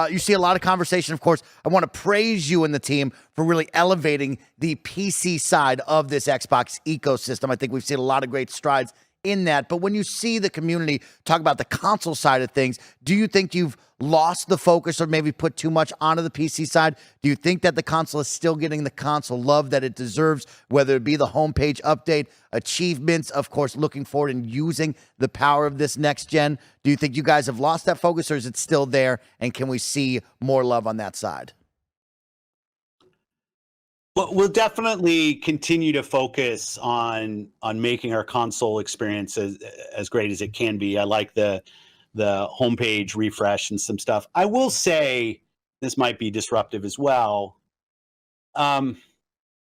You see a lot of conversation, of course. I want to praise you and the team for really elevating the PC side of this Xbox ecosystem. I think we've seen a lot of great strides in that. But when you see the community talk about the console side of things, do you think you've lost the focus or maybe put too much onto the PC side? Do you think that the console is still getting the console love that it deserves, whether it be the homepage update, achievements, of course, looking forward and using the power of this next gen? Do you think you guys have lost that focus, or is it still there, and can we see more love on that side? Well, we'll definitely continue to focus on making our console experience as great as it can be. I like the homepage refresh and some stuff. I will say, this might be disruptive as well.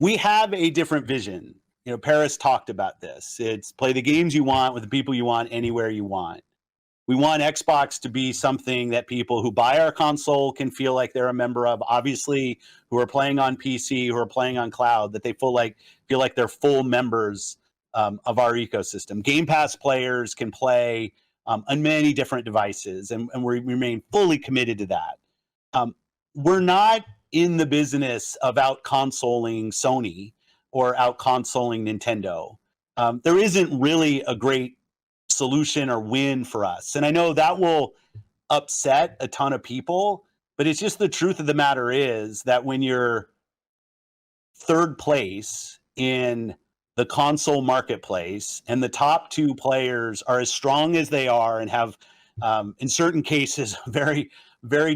We have a different vision. You know, Paris talked about this. It's play the games you want with the people you want, anywhere you want. We want Xbox to be something that people who buy our console can feel like they're a member of. Obviously, who are playing on PC, who are playing on cloud, that they feel like they're full members of our ecosystem. Game Pass players can play on many different devices, and we remain fully committed to that. We're not in the business of out-consoling Sony or out-consoling Nintendo. There isn't really a great solution or win for us. And I know that will upset a ton of people, but it's just the truth of the matter is that when you're third place in the console marketplace and the top two players are as strong as they are and have, in certain cases, very, very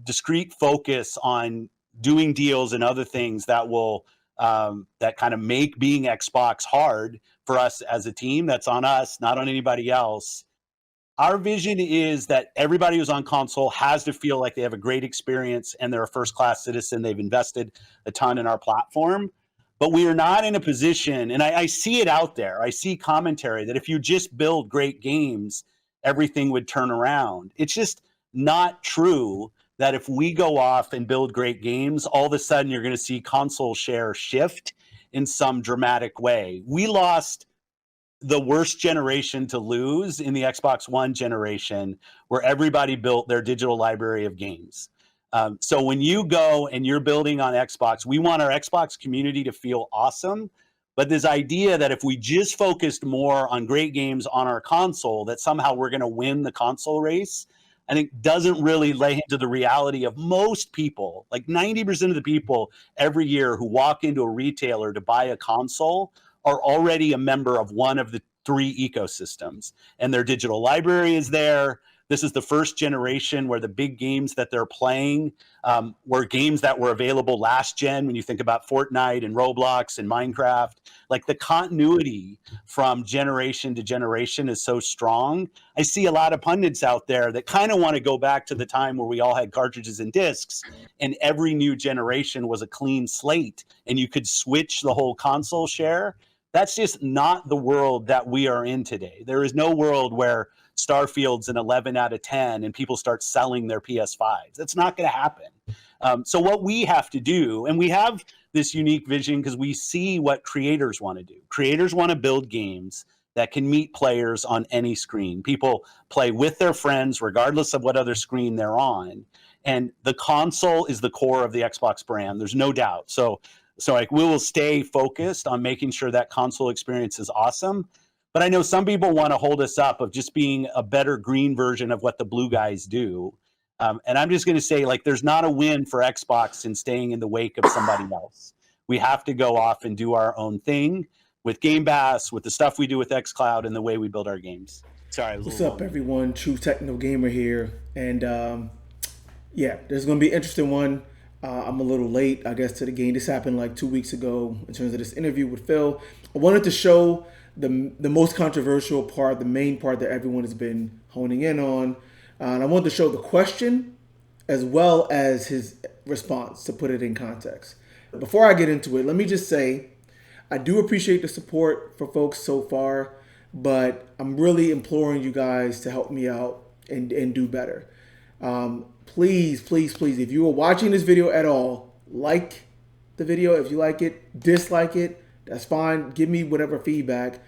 discrete focus on doing deals and other things that will that kind of make being Xbox hard for us as a team. That's on us, not on anybody else. Our vision is that everybody who's on console has to feel like they have a great experience and they're a first-class citizen. They've invested a ton in our platform. But we are not in a position, and I see it out there. I see commentary that if you just build great games, everything would turn around. It's just not true that if we go off and build great games, all of a sudden you're going to see console share shift in some dramatic way. We lost the worst generation to lose in the Xbox One generation, where everybody built their digital library of games. So when you go and you're building on Xbox, we want our Xbox community to feel awesome. But this idea that if we just focused more on great games on our console, that somehow we're going to win the console race, I think doesn't really lay into the reality of most people. Like 90% of the people every year who walk into a retailer to buy a console are already a member of one of the three ecosystems, and their digital library is there. This is the first generation where the big games that they're playing were games that were available last gen. When you think about Fortnite and Roblox and Minecraft, like the continuity from generation to generation is so strong. I see a lot of pundits out there that kind of want to go back to the time where we all had cartridges and discs and every new generation was a clean slate and you could switch the whole console share. That's just not the world that we are in today. There is no world where Starfield's an 11 out of 10 and people start selling their PS5s. That's not going to happen. So what we have to do, and we have this unique vision because we see what creators want to do. Creators want to build games that can meet players on any screen. People play with their friends regardless of what other screen they're on. And the console is the core of the Xbox brand. There's no doubt. So like we will stay focused on making sure that console experience is awesome. But I know some people want to hold us up of just being a better green version of what the blue guys do. And I'm just going to say, like, there's not a win for Xbox in staying in the wake of somebody else. We have to go off and do our own thing with Game Pass, with the stuff we do with xCloud, and the way we build our games. Sorry. What's up, everyone? True Technical Gamer here. And yeah, there's going to be an interesting one. I'm a little late, I guess, to the game. This happened like 2 weeks ago in terms of this interview with Phil. I wanted to show the most controversial part, the main part that everyone has been honing in on. And I wanted to show the question as well as his response to put it in context. Before I get into it, let me just say I do appreciate the support for folks so far, but I'm really imploring you guys to help me out and do better. Please, if you are watching this video at all, like the video if you like it, dislike it, that's fine. Give me whatever feedback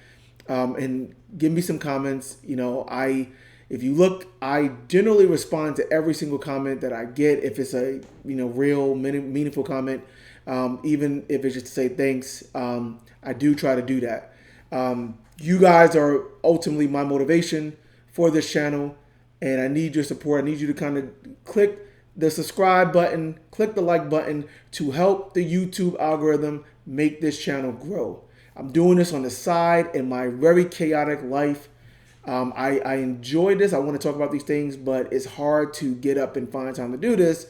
and give me some comments. You know, If you look, I generally respond to every single comment that I get. If it's a real meaningful comment, even if it's just to say thanks, I do try to do that. You guys are ultimately my motivation for this channel, and I need your support. I need you to kind of click the subscribe button, click the like button to help the YouTube algorithm make this channel grow. I'm doing this on the side in my very chaotic life. I enjoy this. I want to talk about these things, but it's hard to get up and find time to do this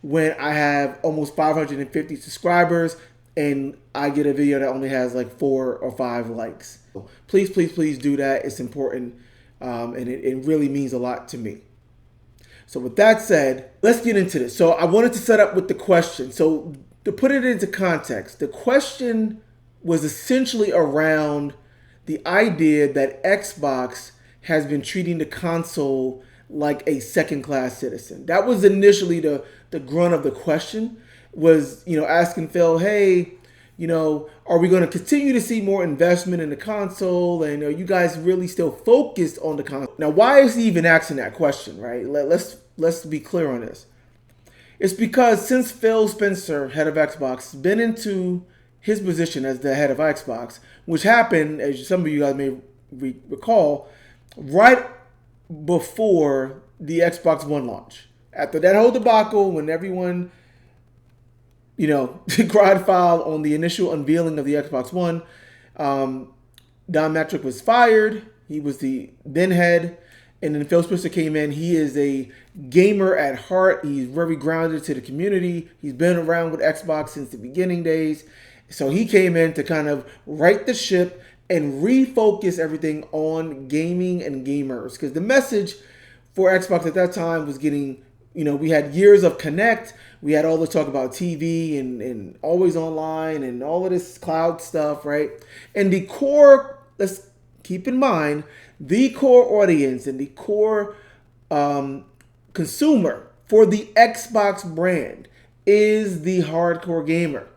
when I have almost 550 subscribers and I get a video that only has like 4 or 5 likes. Please, please, please do that. It's important, and it really means a lot to me. So with that said, let's get into this. So I wanted to set up with the question. So to put it into context, the question was essentially around the idea that Xbox has been treating the console like a second-class citizen. That was initially the grunt of the question, was asking Phil, hey, are we going to continue to see more investment in the console? And are you guys really still focused on the console? Now, why is he even asking that question, right? Let's be clear on this. It's because since Phil Spencer, head of Xbox, has been into his position as the head of Xbox, which happened, as some of you guys may recall, right before the Xbox One launch. After that whole debacle, when everyone cried foul on the initial unveiling of the Xbox One, Don Matrick was fired. He was the then head. And then Phil Spencer came in. He is a gamer at heart. He's very grounded to the community. He's been around with Xbox since the beginning days. So he came in to kind of right the ship and refocus everything on gaming and gamers. Because the message for Xbox at that time was getting, we had years of Connect. We had all the talk about TV and always online and all of this cloud stuff, right? And the core, let's keep in mind, the core audience and the core consumer for the Xbox brand is the hardcore gamer,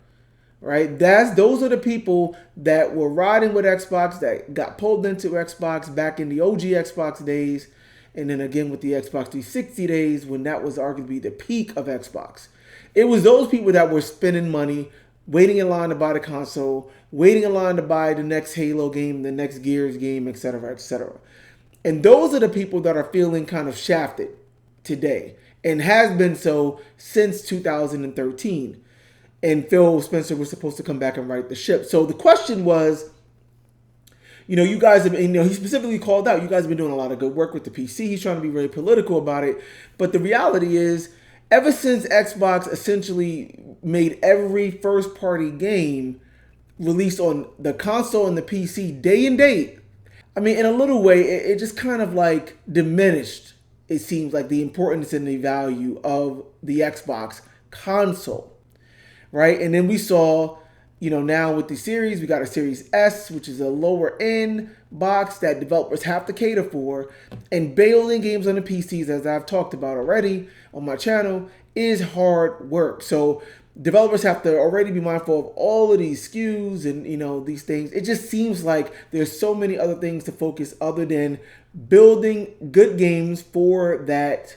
right? Those are the people that were riding with Xbox, that got pulled into Xbox back in the OG Xbox days, and then again with the Xbox 360 days when that was arguably the peak of Xbox. It was those people that were spending money, waiting in line to buy the console, waiting in line to buy the next Halo game, the next Gears game, etc., etc. And those are the people that are feeling kind of shafted today, and has been so since 2013. And Phil Spencer was supposed to come back and right the ship. So the question was, you guys have, he specifically called out, you guys have been doing a lot of good work with the PC. He's trying to be very political about it. But the reality is, ever since Xbox essentially made every first-party game released on the console and the PC day and date, in a little way, it just kind of like diminished, it seems like, the importance and the value of the Xbox console, right? And then we saw, now with the series, we got a Series S, which is a lower end box that developers have to cater for. And building games on the PCs, as I've talked about already on my channel, is hard work. So developers have to already be mindful of all of these SKUs and, these things. It just seems like there's so many other things to focus other than building good games for that,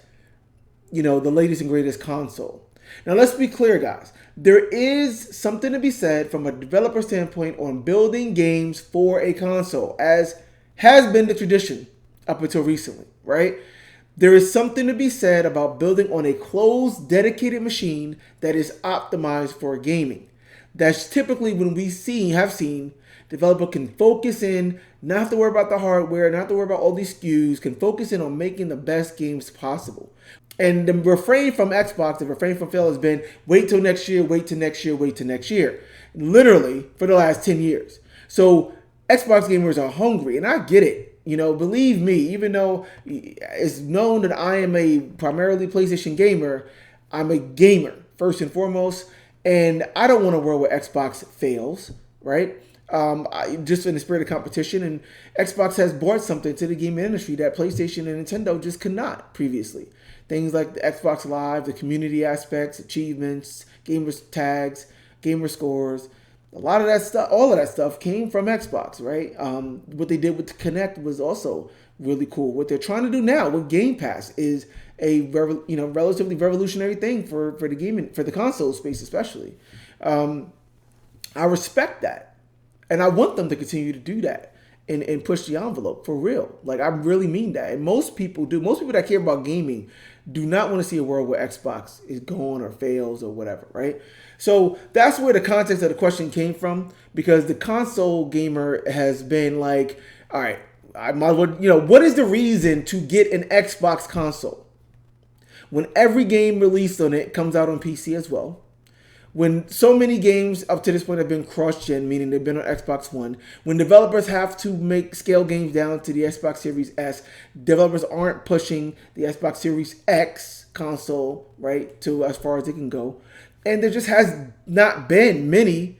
the latest and greatest console. Now, let's be clear, guys. There is something to be said from a developer standpoint on building games for a console, as has been the tradition up until recently, right? There is something to be said about building on a closed, dedicated machine that is optimized for gaming. That's typically when we have seen developer can focus in, not have to worry about the hardware, not have to worry about all these SKUs, can focus in on making the best games possible. And the refrain from Xbox, the refrain from Phil has been, wait till next year, wait till next year, wait till next year. Literally for the last 10 years. So Xbox gamers are hungry, and I get it. Believe me, even though it's known that I am a primarily PlayStation gamer, I'm a gamer first and foremost, and I don't want a world where Xbox fails, right? Just in the spirit of competition, and Xbox has brought something to the gaming industry that PlayStation and Nintendo just could not previously. Things like the Xbox Live, the community aspects, achievements, gamer tags, gamer scores, A lot of that stuff, all of that stuff came from Xbox, right? What they did with Kinect was also really cool. What they're trying to do now with Game Pass is a relatively revolutionary thing for the gaming, for the console space especially. I respect that, and I want them to continue to do that and push the envelope for real. Like, I really mean that. And most people do. Most people that care about gaming do not want to see a world where Xbox is gone or fails or whatever, right? So that's where the context of the question came from, because the console gamer has been like, all right, I might as well, what is the reason to get an Xbox console when every game released on it comes out on PC as well? When so many games up to this point have been cross-gen, meaning they've been on Xbox One, when developers have to scale games down to the Xbox Series S, developers aren't pushing the Xbox Series X console, right, to as far as they can go. And there just has not been many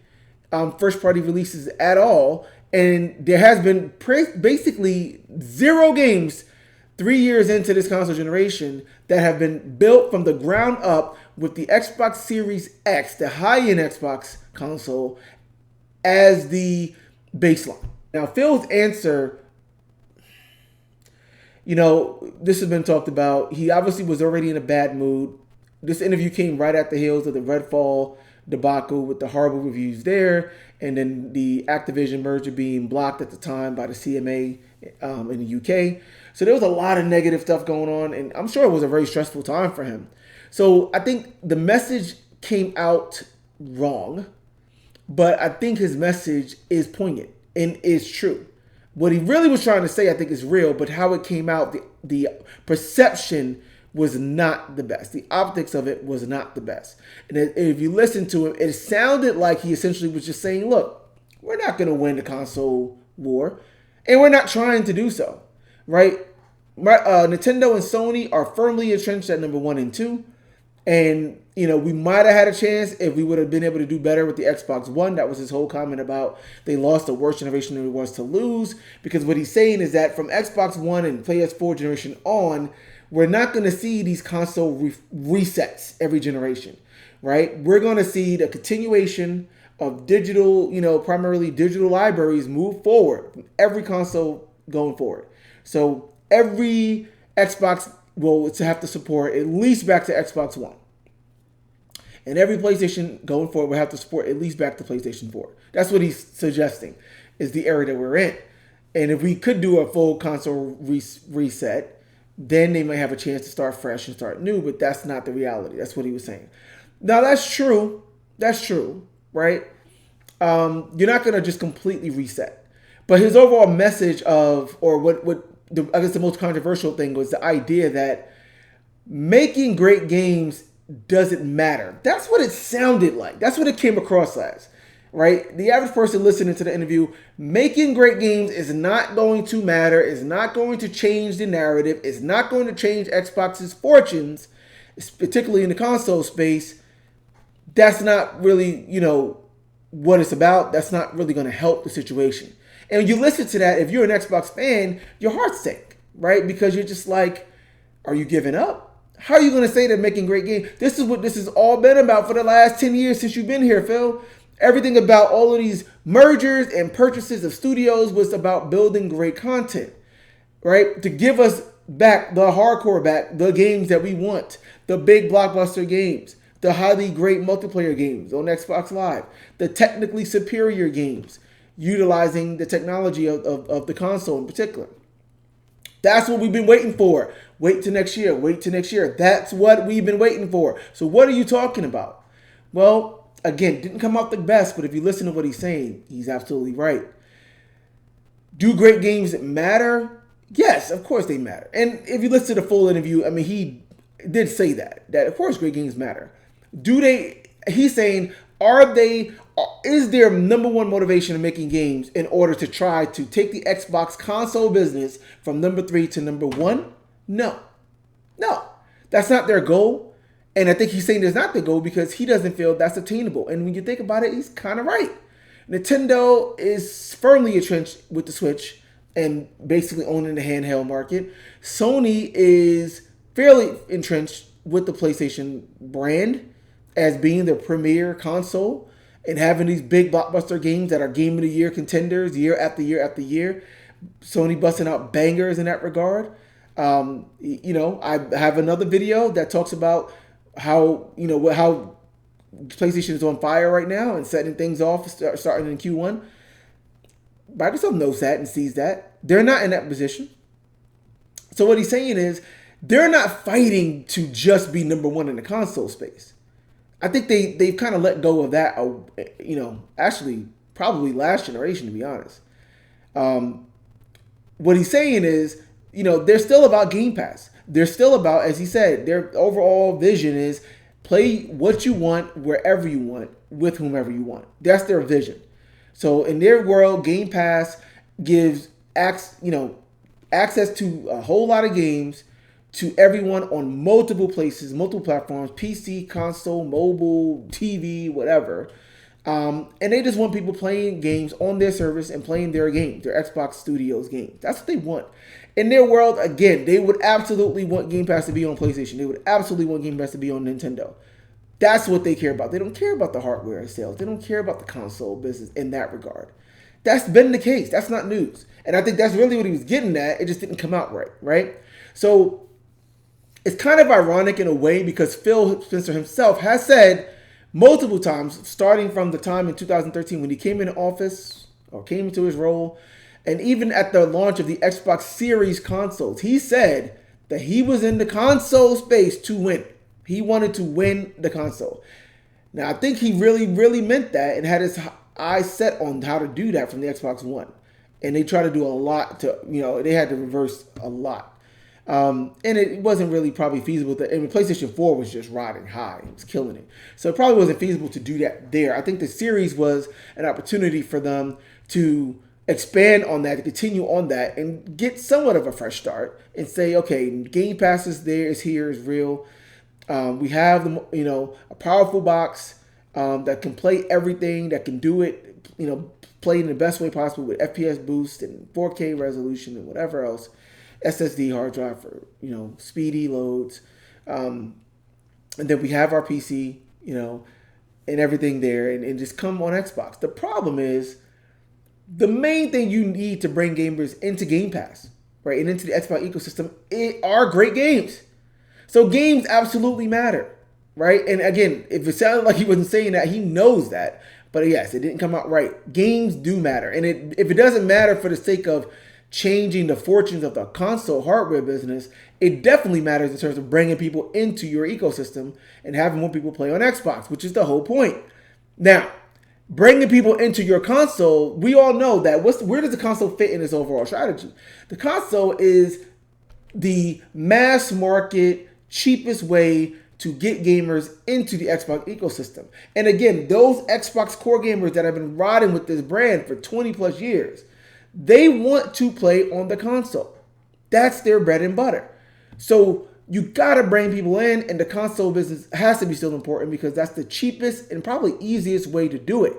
first-party releases at all. And there has been basically zero games 3 years into this console generation that have been built from the ground up with the Xbox Series X, the high-end Xbox console, as the baseline. Now, Phil's answer, this has been talked about. He obviously was already in a bad mood. This interview came right at the heels of the Redfall debacle with the horrible reviews there, and then the Activision merger being blocked at the time by the CMA in the UK. So there was a lot of negative stuff going on, and I'm sure it was a very stressful time for him. So I think the message came out wrong, but I think his message is poignant and is true. What he really was trying to say, I think, is real, but how it came out, the perception was not the best. The optics of it was not the best. And if you listen to him, it sounded like he essentially was just saying, look, we're not going to win the console war, and we're not trying to do so, right? Nintendo and Sony are firmly entrenched at number 1 and 2. And, we might have had a chance if we would have been able to do better with the Xbox One. That was his whole comment about they lost the worst generation there was to lose. Because what he's saying is that from Xbox One and PS4 generation on, we're not going to see these console resets every generation, right? We're going to see the continuation of digital, primarily digital libraries move forward, every console going forward. So every Xbox will have to support at least back to Xbox One. And every PlayStation going forward will have to support at least back to PlayStation 4. That's what he's suggesting is the era that we're in. And if we could do a full console reset, then they might have a chance to start fresh and start new, but that's not the reality. That's what he was saying. Now, that's true. That's true, right? You're not going to just completely reset. But his overall message of, or I guess the most controversial thing was the idea that making great games doesn't matter. That's what it sounded like. That's what it came across as, right? The average person listening to the interview, making great games is not going to matter, is not going to change the narrative, is not going to change Xbox's fortunes, particularly in the console space. That's not really, what it's about. That's not really going to help the situation. And when you listen to that, if you're an Xbox fan, your heart sink, right? Because you're just like, are you giving up? How are you going to say they're making great games? This is what this has all been about for the last 10 years since you've been here, Phil. Everything about all of these mergers and purchases of studios was about building great content, right? To give us back the hardcore back, the games that we want, the big blockbuster games, the highly great multiplayer games on Xbox Live, the technically superior games, utilizing the technology of the console in particular. That's what we've been waiting for. Wait till next year. Wait till next year. That's what we've been waiting for. So what are you talking about? Well, again, didn't come out the best, but if you listen to what he's saying, he's absolutely right. Do great games matter? Yes, of course they matter. And if you listen to the full interview, he did say that of course great games matter. He's saying, is their number one motivation in making games in order to try to take the Xbox console business from number 3 to number 1? No, that's not their goal. And I think he's saying that's not the goal because he doesn't feel that's attainable. And when you think about it, he's kind of right. Nintendo is firmly entrenched with the Switch and basically owning the handheld market. Sony is fairly entrenched with the PlayStation brand as being their premier console. and having these big blockbuster games that are Game of the Year contenders year after year after year. Sony busting out bangers in that regard. I have another video that talks about how PlayStation is on fire right now and setting things off starting in Q1. Microsoft knows that and sees that. They're not in that position. So what he's saying is they're not fighting to just be number one in the console space. I think they've kind of let go of that, actually probably last generation, to be honest. What he's saying is, they're still about Game Pass. They're still about, as he said, their overall vision is play what you want, wherever you want, with whomever you want. That's their vision. So in their world, Game Pass gives access to a whole lot of games to everyone on multiple places, multiple platforms, PC, console, mobile, TV, whatever. And they just want people playing games on their service and playing their games, their Xbox Studios games. That's what they want. In their world, again, they would absolutely want Game Pass to be on PlayStation. They would absolutely want Game Pass to be on Nintendo. That's what they care about. They don't care about the hardware sales. They don't care about the console business in that regard. That's been the case. That's not news. And I think that's really what he was getting at. It just didn't come out right? So it's kind of ironic in a way because Phil Spencer himself has said multiple times, starting from the time in 2013 when he came into office or came into his role, and even at the launch of the Xbox Series consoles, he said that he was in the console space to win. He wanted to win the console. Now, I think he really, really meant that and had his eyes set on how to do that from the Xbox One. And they tried to do a lot they had to reverse a lot. And it wasn't really probably feasible. PlayStation 4 was just riding high. It was killing it. So it probably wasn't feasible to do that there. I think the series was an opportunity for them to expand on that, to continue on that, and get somewhat of a fresh start and say, okay, Game Pass is there, is here, is real. We have a powerful box that can play everything, that can do it, play in the best way possible with FPS boost and 4K resolution and whatever else. SSD hard drive for speedy loads, and then we have our PC, and everything there, and just come on Xbox. The problem is the main thing you need to bring gamers into Game Pass, right, and into the Xbox ecosystem are great games. So games absolutely matter, right? And again, if it sounded like he wasn't saying that, he knows that. But yes, it didn't come out right. Games do matter, and if it doesn't matter for the sake of changing the fortunes of the console hardware business, it definitely matters in terms of bringing people into your ecosystem and having more people play on Xbox, which is the whole point. Now, bringing people into your console, we all know that where does the console fit in this overall strategy? The console is the mass market, cheapest way to get gamers into the Xbox ecosystem. And again, those Xbox core gamers that have been riding with this brand for 20 plus years, they want to play on the console. That's their bread and butter. So you gotta bring people in, and the console business has to be still important because that's the cheapest and probably easiest way to do it.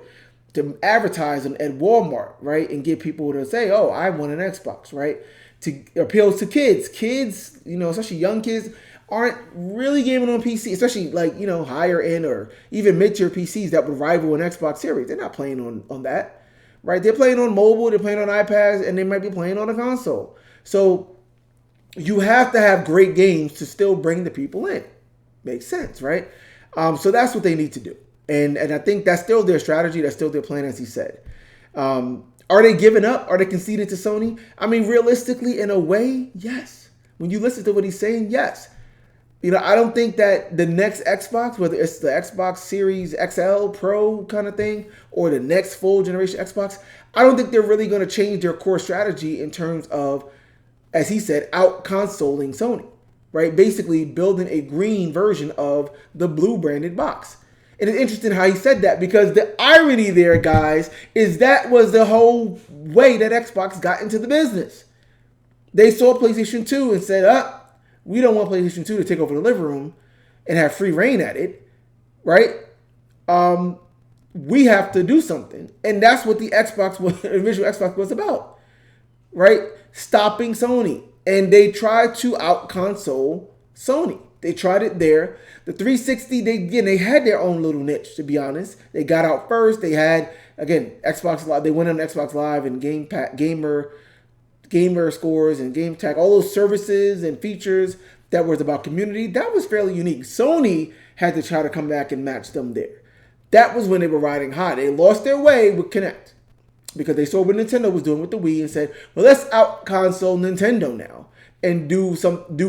To advertise them at Walmart, right? And get people to say, oh, I want an Xbox, right? To appeal to kids. Kids, especially young kids, aren't really gaming on PC, especially higher end or even mid-tier PCs that would rival an Xbox Series. They're not playing on that, right? They're playing on mobile, they're playing on iPads, and they might be playing on a console. So you have to have great games to still bring the people in. Makes sense, right? So that's what they need to do. And I think that's still their strategy. That's still their plan, as he said. Are they giving up? Are they conceding to Sony? I mean, realistically, in a way, yes. When you listen to what he's saying, yes. I don't think that the next Xbox, whether it's the Xbox Series XL Pro kind of thing or the next full generation Xbox, I don't think they're really going to change their core strategy in terms of, as he said, out-consoling Sony, right? Basically building a green version of the blue branded box. And it's interesting how he said that because the irony there, guys, is that was the whole way that Xbox got into the business. They saw PlayStation 2 and said, we don't want PlayStation 2 to take over the living room and have free reign at it, right? We have to do something. And that's what the original Xbox was about, right? Stopping Sony. And they tried to out-console Sony. They tried it there. The 360, they had their own little niche, to be honest. They got out first. They had, again, Xbox Live. They went on Xbox Live and gamer scores and game tag, all those services and features that was about community. That was fairly unique. Sony had to try to come back and match them there. That was when they were riding high. They lost their way with Kinect because they saw what Nintendo was doing with the Wii and said, well, let's out console Nintendo now and do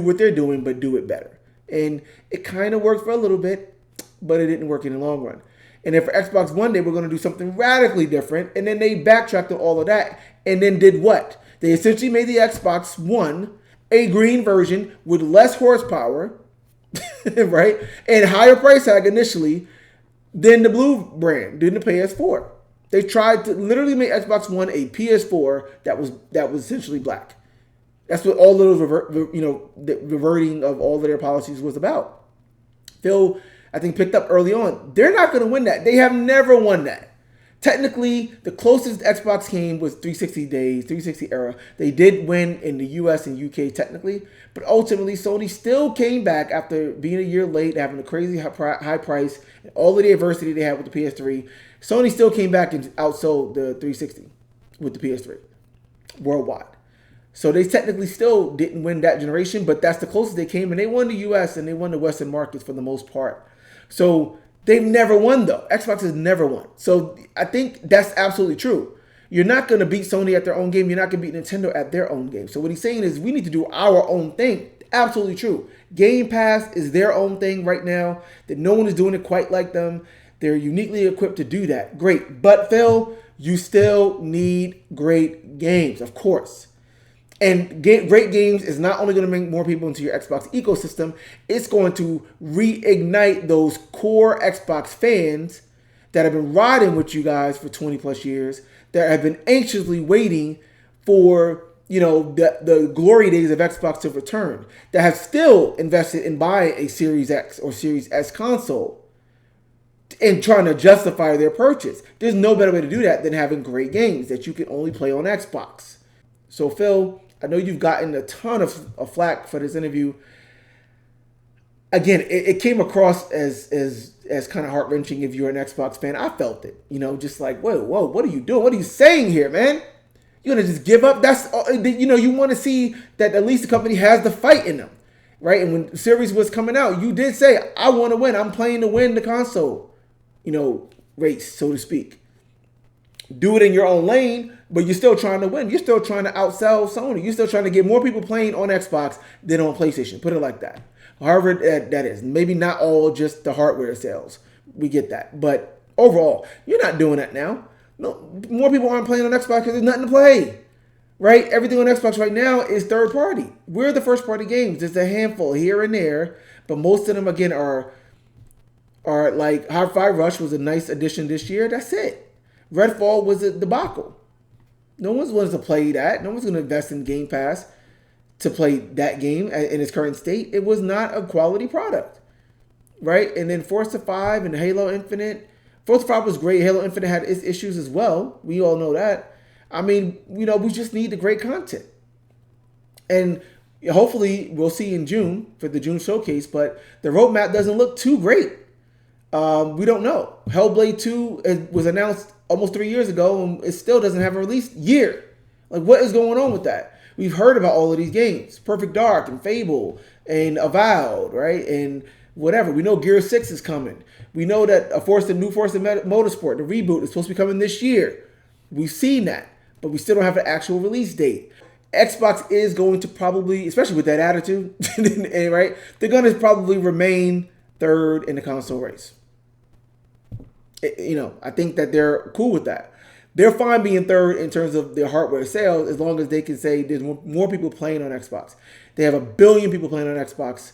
what they're doing, but do it better. And it kind of worked for a little bit, but it didn't work in the long run. And then for Xbox One, they were going to do something radically different. And then they backtracked on all of that and then did what? They essentially made the Xbox One a green version with less horsepower, right? And higher price tag initially than the blue brand, than the PS4. They tried to literally make Xbox One a PS4 that was essentially black. That's what all of those the reverting of all of their policies was about. Phil, I think, picked up early on. They're not going to win that. They have never won that. Technically, the closest Xbox came was 360 era. They did win in the US and UK technically, but ultimately Sony still came back after being a year late, having a crazy high price, and all of the adversity they had with the PS3. Sony still came back and outsold the 360 with the PS3 worldwide. So they technically still didn't win that generation, but that's the closest they came, and they won the US and they won the Western markets for the most part. So they've never won, though. Xbox has never won. So I think that's absolutely true. You're not going to beat Sony at their own game. You're not going to beat Nintendo at their own game. So what he's saying is we need to do our own thing. Absolutely true. Game Pass is their own thing right now. That no one is doing it quite like them. They're uniquely equipped to do that. Great. But Phil, you still need great games, of course. And great games is not only going to bring more people into your Xbox ecosystem, it's going to reignite those core Xbox fans that have been riding with you guys for 20 plus years, that have been anxiously waiting for, the glory days of Xbox to return, that have still invested in buying a Series X or Series S console and trying to justify their purchase. There's no better way to do that than having great games that you can only play on Xbox. So Phil, I know you've gotten a ton of flack for this interview. Again, it came across as kind of heart-wrenching if you're an Xbox fan. I felt it, just like, whoa, what are you doing? What are you saying here, man? You're going to just give up? That's, you want to see that at least the company has the fight in them, right? And when the series was coming out, you did say, I want to win. I'm playing to win the console, race, so to speak. Do it in your own lane, but you're still trying to win. You're still trying to outsell Sony. You're still trying to get more people playing on Xbox than on PlayStation. Put it like that. However that is. Maybe not all just the hardware sales. We get that. But overall, you're not doing that now. No, more people aren't playing on Xbox because there's nothing to play. Right? Everything on Xbox right now is third party. We're the first party games. There's a handful here and there. But most of them, again, are like Hi-Fi Rush was a nice addition this year. That's it. Redfall was a debacle. No one's going to play that. No one's going to invest in Game Pass to play that game in its current state. It was not a quality product, right? And then Forza 5 and Halo Infinite. Forza 5 was great. Halo Infinite had its issues as well. We all know that. I mean, we just need the great content. And hopefully we'll see in June for the June showcase, but the roadmap doesn't look too great. We don't know. Hellblade 2 was announced almost 3 years ago, and it still doesn't have a release year. Like, what is going on with that? We've heard about all of these games. Perfect Dark and Fable and Avowed, right? And whatever. We know Gear 6 is coming. We know that New Forza Motorsport, the reboot, is supposed to be coming this year. We've seen that, but we still don't have an actual release date. Xbox is going to probably, especially with that attitude, right? They're going to probably remain third in the console race. I think that they're cool with that. They're fine being third in terms of their hardware sales as long as they can say there's more people playing on Xbox. They have 1 billion people playing on Xbox,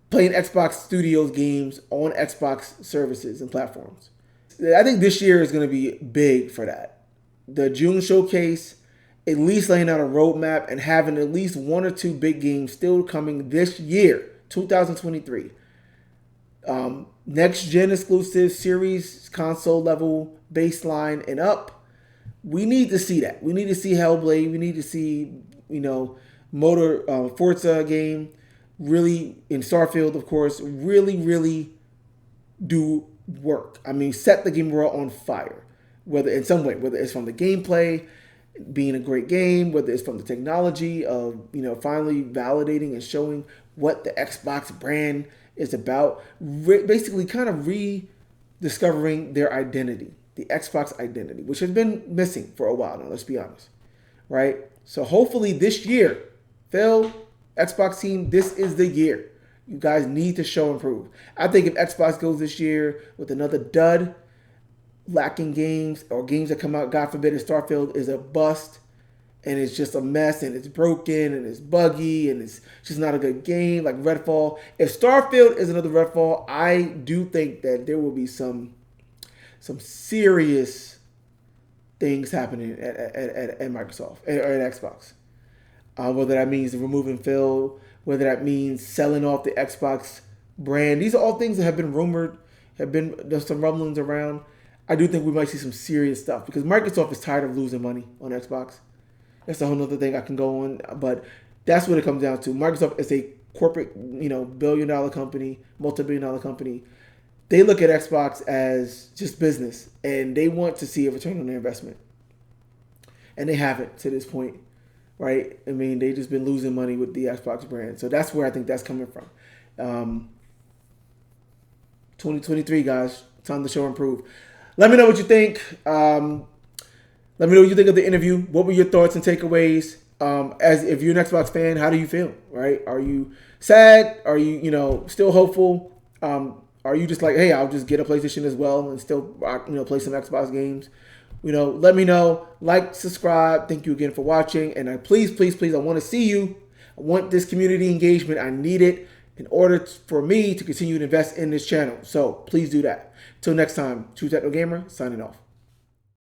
playing Xbox Studios games on Xbox services and platforms. I think this year is going to be big for that. The June showcase, at least laying out a roadmap and having at least 1 or 2 big games still coming this year, 2023. Next gen exclusive series, console level, baseline and up. We need to see that. We need to see Hellblade. We need to see, Forza game. really, in Starfield, of course, really do work. I mean, set the game world on fire, whether in some way, whether it's from the gameplay being a great game, whether it's from the technology of finally validating and showing what the Xbox brand is about, basically kind of rediscovering their identity, the Xbox identity, which has been missing for a while now. Let's be honest, right? So hopefully this year, Phil, Xbox team, this is the year. You guys need to show and prove. I think if Xbox goes this year with another dud, lacking games, or games that come out, God forbid, if Starfield is a bust and it's just a mess and it's broken and it's buggy and it's just not a good game like Redfall. If Starfield is another Redfall, I do think that there will be some serious things happening at Microsoft or at Xbox. Whether that means removing Phil, whether that means selling off the Xbox brand. These are all things that have been rumored, there's some rumblings around. I do think we might see some serious stuff because Microsoft is tired of losing money on Xbox. That's a whole other thing I can go on, but that's what it comes down to. Microsoft is a corporate, billion-dollar company, multi-billion-dollar company. They look at Xbox as just business, and they want to see a return on their investment. And they haven't to this point, right? I mean, they've just been losing money with the Xbox brand. So that's where I think that's coming from. 2023, guys, time to show and prove. Let me know what you think. Let me know what you think of the interview. What were your thoughts and takeaways? As if you're an Xbox fan, how do you feel? Right? Are you sad? Are you still hopeful? Are you just like, hey, I'll just get a PlayStation as well and still play some Xbox games? Let me know. Like, subscribe. Thank you again for watching. And please, I want to see you. I want this community engagement. I need it in order for me to continue to invest in this channel. So please do that. Till next time, True Techno Gamer signing off.